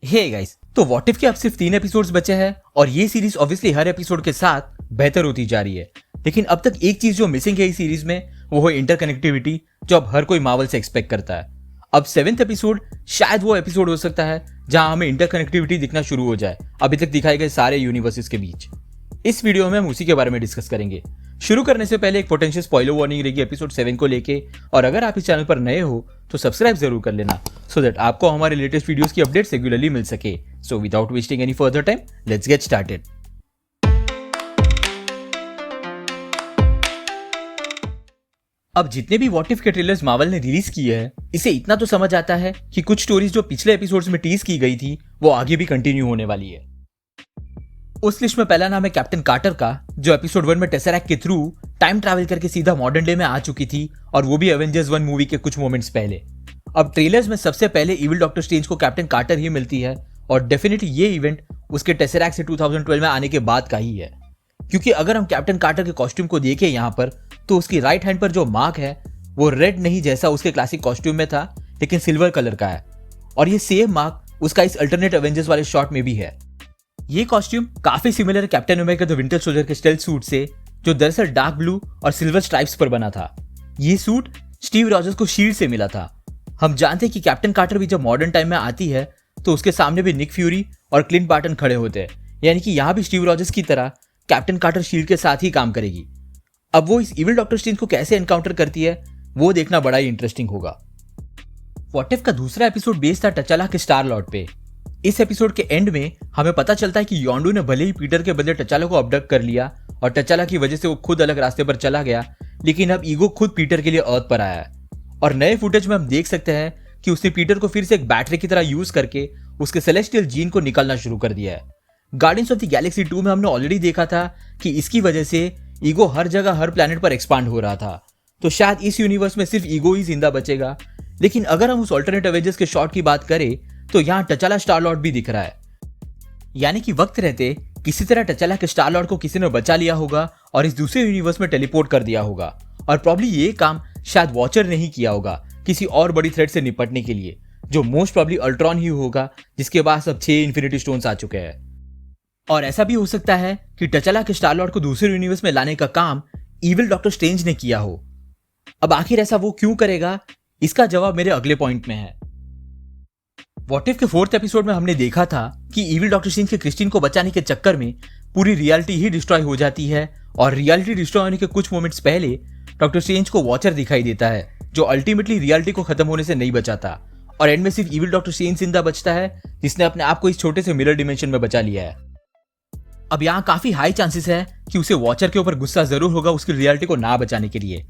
Hey guys, तो what if के अब सिर्फ 3 एपिसोड्स बचे हैं और ये सीरीज ऑब्वियसली हर एपिसोड के साथ बेहतर होती जा रही है। लेकिन अब तक एक चीज जो मिसिंग है इस सीरीज में वो है इंटरकनेक्टिविटी, जो अब हर कोई मार्वल से एक्सपेक्ट करता है। अब 7th एपिसोड शायद वो एपिसोड हो सकता है जहां हमें इंटरकनेक्टिविटी दिखना शुरू हो जाए अभी तक दिखाए गए सारे यूनिवर्सेस के बीच। इस वीडियो में हम उसी के बारे में डिस्कस करेंगे। शुरू करने से पहले एक पोटेंशियल स्पॉइलर वार्निंग रहेगी एपिसोड 7 को लेके, और अगर आप इस चैनल पर नए हो तो सब्सक्राइब जरूर कर लेना सो दैट आपको हमारे लेटेस्ट वीडियोस की अपडेट्स रेगुलरली मिल सके। So without wasting any further time, let's get started. अब जितने भी व्हाट इफ के ट्रेलर्स मार्वल ने रिलीज किए हैं, इसे इतना तो समझ आता है कि कुछ स्टोरीज जो पिछले एपिसोड्स में टीज की गई थी वो आगे भी कंटिन्यू होने वाली है। उस लिस्ट में पहला नाम है कैप्टन कार्टर का, जो एपिसोड 1 में टेसरैक्ट के थ्रू टाइम ट्रैवल करके सीधा मॉडर्न डे में आ चुकी थी, और वो भी एवेंजर्स 1 मूवी के कुछ मोमेंट्स पहले। अब ट्रेलर्स में सबसे पहले इविल डॉक्टर स्ट्रेंज को कैप्टन कार्टर ही मिलती है, और डेफिनेटली ये इवेंट उसके टेसरैक्ट से 2012 में आने के बाद का ही है। क्योंकि अगर हम कैप्टन कार्टर के कॉस्ट्यूम को देखें यहाँ पर, तो उसकी राइट हैंड पर जो मार्क है वो रेड नहीं जैसा उसके क्लासिक कॉस्ट्यूम में था, लेकिन सिल्वर कलर का है, और ये सेम मार्क उसका इस अल्टरनेट एवेंजर्स वाले शॉट में भी है। ये कॉस्ट्यूम काफी सिमिलर है captain America the winter soldier के स्टेल्थ सूट से, जो दरअसल डार्क ब्लू और सिल्वर स्ट्राइप्स पर बना था। ये सूट स्टीव रॉजर्स को शील्ड से मिला था। हम जानते हैं कि कैप्टन कार्टर भी जब मॉडर्न टाइम में आती है तो उसके सामने भी निक फ्यूरी और क्लिंट बार्टन खड़े होते हैं, यानी कि यहाँ भी स्टीव रॉजर्स की तरह कैप्टन कार्टर शील्ड के साथ ही काम करेगी। अब वो इस इविल डॉक्टर स्ट्रेंज को कैसे एनकाउंटर करती है वो देखना बड़ा ही इंटरेस्टिंग होगा। व्हाट इफ का दूसरा एपिसोड बेस्ड था टचाला के स्टार लॉर्ड पे। इस एपिसोड के एंड में हमें पता चलता है कि योंडू ने भले ही पीटर के बदले टचाला को अबडक्ट कर लिया और टचाला की वजह से वो खुद अलग रास्ते पर चला गया, लेकिन अब ईगो खुद पीटर के लिए अर्थ पर आया है। और नए फुटेज में हम देख सकते हैं कि उसने पीटर को फिर से एक बैटरी की तरह यूज करके उसके सेलेस्टियल जीन को निकालना शुरू कर दिया है। गार्डियंस ऑफ द गैलेक्सी 2 में हमने ऑलरेडी देखा था कि इसकी वजह से ईगो हर जगह हर प्लैनेट पर एक्सपांड हो रहा था, तो शायद इस यूनिवर्स में सिर्फ ईगो ही जिंदा बचेगा। लेकिन अगर हम उस अल्टरनेट एवेंजर्स के शॉट की बात करें तो यहाँ टचाला स्टार लॉर्ड भी दिख रहा है, यानी कि वक्त रहते किसी तरह टचाला के स्टार लॉर्ड को किसी ने बचा लिया होगा और इस दूसरे यूनिवर्स में टेलीपोर्ट कर दिया होगा। और प्रॉब्ली ये काम शायद वॉचर ने ही किया होगा किसी और बड़ी थ्रेट से निपटने के लिए, जो मोस्ट प्रॉब्ली अल्ट्रॉन ही होगा, जिसके पास अब 6 इन्फिनिटी स्टोन्स आ चुके हैं। और ऐसा भी हो सकता है कि टचाला के स्टार लॉर्ड को दूसरे यूनिवर्स में लाने का काम इविल डॉक्टर स्ट्रेंज ने किया हो। अब आखिर ऐसा वो क्यों करेगा, इसका जवाब मेरे अगले पॉइंट में है। व्हाट इफ के 4th एपिसोड में हमने देखा था कि इविल डॉक्टर स्ट्रेंज के क्रिस्टीन को बचाने के चक्कर में पूरी रियलिटी ही डिस्ट्रॉय हो जाती है, और रियलिटी डिस्ट्रॉय होने के कुछ मोमेंट्स पहले डॉक्टर स्ट्रेंज को वॉचर दिखाई देता है, जो अल्टीमेटली रियलिटी को खत्म होने से नहीं बचाता, और एंड में सिर्फ इविल डॉक्टर स्ट्रेंज जिंदा बचता है, जिसने अपने आप को इस छोटे से मिरर डिमेंशन में बचा लिया है। अब यहाँ काफी हाई चांसेस है कि उसे वॉचर के ऊपर गुस्सा जरूर होगा उसकी रियलिटी को ना बचाने के लिए,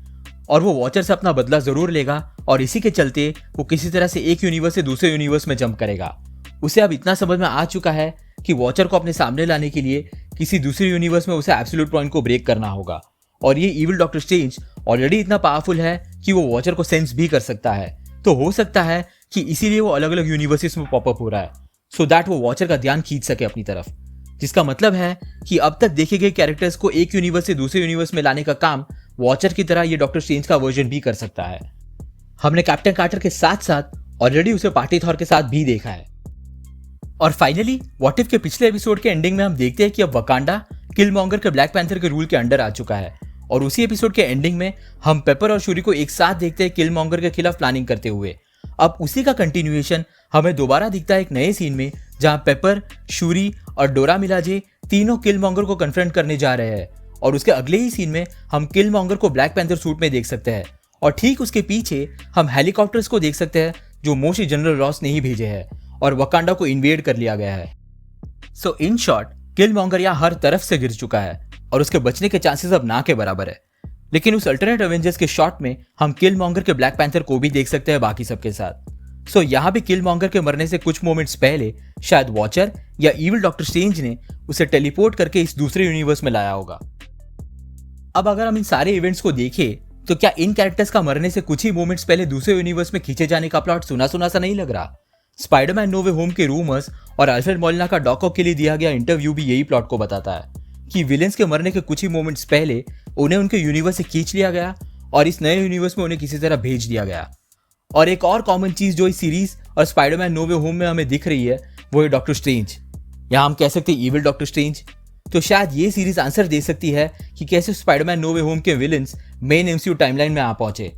और वो वॉचर से अपना बदला जरूर लेगा, और इसी के चलते वो किसी तरह से एक यूनिवर्स से दूसरे यूनिवर्स में जंप करेगा। उसे अब इतना समझ में आ चुका है कि वॉचर को अपने सामने लाने के लिए किसी दूसरे यूनिवर्स में उसे एब्सोल्यूट पॉइंट को ब्रेक करना होगा, और ये इविल डॉक्टर स्ट्रेंज ऑलरेडी इतना पावरफुल है कि वो वॉचर को सेंस भी कर सकता है। तो हो सकता है कि इसीलिए वो अलग अलग यूनिवर्सेस में पॉपअप हो रहा है, सो दैट वो वॉचर का ध्यान खींच सके अपनी तरफ। जिसका मतलब है कि अब तक देखे गए कैरेक्टर्स को एक यूनिवर्स से दूसरे यूनिवर्स में लाने का काम वॉचर की तरह ये डॉक्टर स्ट्रेंज का वर्जन भी कर सकता है। हमने कैप्टन कार्टर के साथ साथ ऑलरेडी उसे पार्टी थॉर के साथ भी देखा है। और फाइनली व्हाट इफ के पिछले एपिसोड के एंडिंग में हम देखते हैं कि अब वकांडा किलमॉन्गर के ब्लैक पैंथर के रूल के अंडर आ चुका है, और उसी एपिसोड के एंडिंग में हम पेपर और शूरी को एक साथ देखते हैं किलमॉन्गर के खिलाफ प्लानिंग करते हुए। अब उसी का कंटिन्यूएशन हमें दोबारा दिखता है एक नए सीन में, जहां पेपर, शूरी और डोरा मिलाजे तीनों किलमॉन्गर को कन्फ्रंट करने जा रहे हैं, और उसके अगले ही सीन में हम किलमॉन्गर को ब्लैक पैंथर सूट में देख सकते हैं, और ठीक उसके पीछे हम हेलीकॉप्टर्स को देख सकते हैं जो मोस्टली जनरल रॉस ने ही भेजे हैं, और वकांडा को इन्वेड कर लिया गया है। सो इन शॉर्ट किलमॉन्गर यहाँ हर तरफ से गिर चुका है, और उसके बचने के चांसेस अब ना के बराबर है। लेकिन उस अल्टरनेट एवेंजर्स के शॉट में हम किलमॉन्गर के ब्लैक पैंथर को भी देख सकते हैं बाकी सबके साथ। सो यहाँ भी किलमॉन्गर के मरने से कुछ मोमेंट्स पहले शायद वॉचर या इविल डॉक्टर स्ट्रेंज ने उसे टेलीपोर्ट करके इस दूसरे यूनिवर्स में लाया होगा। अब अगर हम इन सारे इवेंट्स को देखें तो क्या इन कैरेक्टर्स का मरने से कुछ ही मोमेंट्स पहले दूसरे यूनिवर्स में खींचे जाने का प्लॉट सुना सुना सा नहीं लग रहा? स्पाइडरमैन नो वे होम के रूमर्स और अल्फ्रेड मोलिना का डॉक ऑक के लिए दिया गया इंटरव्यू भी यही प्लॉट को बताता है कि विलेंस के मरने के कुछ ही मोमेंट्स पहले उन्हें उनके यूनिवर्स से खींच लिया गया और इस नए यूनिवर्स में उन्हें किसी तरह भेज दिया गया। और एक और कॉमन चीज जो इस सीरीज और स्पाइडरमैन नो वे होम में हमें दिख रही है वो है डॉक्टर स्ट्रेंज, या हम कह सकते हैं इविल डॉक्टर स्ट्रेंज। तो शायद ये सीरीज आंसर दे सकती है कि कैसे स्पाइडरमैन नो वे होम के विलन्स मेन एमसीयू टाइमलाइन में आ पहुंचे।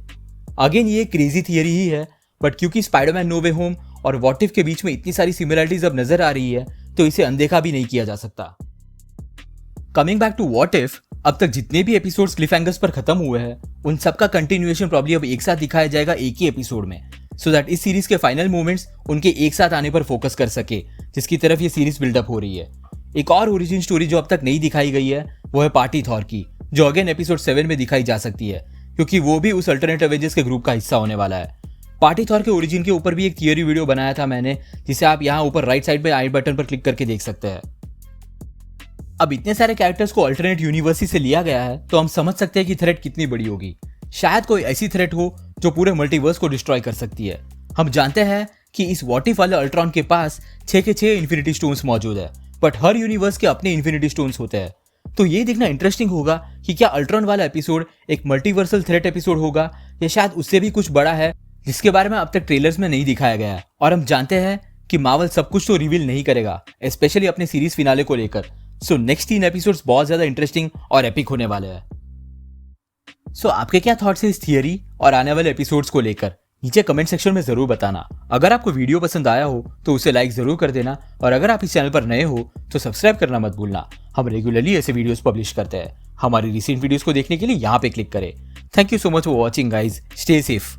अगेन ये क्रेजी थियरी ही है, बट क्योंकि स्पाइडरमैन नो वे होम और व्हाट इफ के बीच में इतनी सारी सिमिलरिटीज अब नजर आ रही है, तो इसे अनदेखा भी नहीं किया जा सकता। Coming back to what if, अब तक जितने भी एपिसोड्स क्लिफहैंगर्स पर खत्म हुए हैं, उन सबका कंटिन्यूएशन प्रॉब्ली अब एक साथ दिखाया जाएगा एक ही एपिसोड में, सो दैट इस सीरीज के फाइनल मोमेंट्स उनके एक साथ आने पर फोकस कर सके, जिसकी तरफ ये सीरीज बिल्डअप हो रही है। एक और ओरिजिन स्टोरी जो अब तक नहीं दिखाई गई है, वो है पार्टी थॉर की, जो अगेन एपिसोड 7 में दिखाई जा सकती है, क्योंकि वो भी उस अल्टरनेट अवेंजर्स के ग्रुप का हिस्सा होने वाला है। पार्टी थॉर के ओरिजिन के ऊपर भी एक थियरी वीडियो बनाया था मैंने, जिसे आप यहाँ ऊपर राइट साइड में आई बटन पर क्लिक करके देख सकते हैं। अब इतने सारे कैरेक्टर्स को अल्टरनेट यूनिवर्स से लिया गया है, तो हम समझ सकते हैं कि थ्रेट कितनी बड़ी होगी। शायद कोई ऐसी थ्रेट हो जो पूरे मल्टीवर्स को डिस्ट्रॉय कर सकती है। हम जानते हैं कि इस व्हाट इफ वाले अल्ट्रॉन के पास 6 के 6 इन्फिनिटी स्टोन्स मौजूद है, बट हर यूनिवर्स के अपने इन्फिनिटी स्टोन्स होते हैं। तो ये देखना इंटरेस्टिंग होगा कि क्या अल्ट्रॉन वाला एपिसोड एक मल्टीवर्सल थ्रेट एपिसोड होगा, या शायद उससे भी कुछ बड़ा है जिसके बारे में अब तक ट्रेलर्स में नहीं दिखाया गया है। और हम जानते हैं कि मार्वल सब कुछ तो रिवील नहीं करेगा, स्पेशली अपने सीरीज फिनाले को लेकर। सो नेक्स्ट 3 एपिसोड्स बहुत ज्यादा इंटरेस्टिंग और एपिक होने वाले हैं। सो आपके क्या थॉट्स है इस थियरी और आने वाले एपिसोड्स को लेकर, नीचे कमेंट सेक्शन में जरूर बताना। अगर आपको वीडियो पसंद आया हो तो उसे लाइक जरूर कर देना, और अगर आप इस चैनल पर नए हो तो सब्सक्राइब करना मत भूलना। हम रेगुलरली ऐसे वीडियोस पब्लिश करते हैं। हमारी रिसेंट वीडियोस को देखने के लिए यहाँ पे क्लिक करें। Thank you so much for watching guys, stay safe.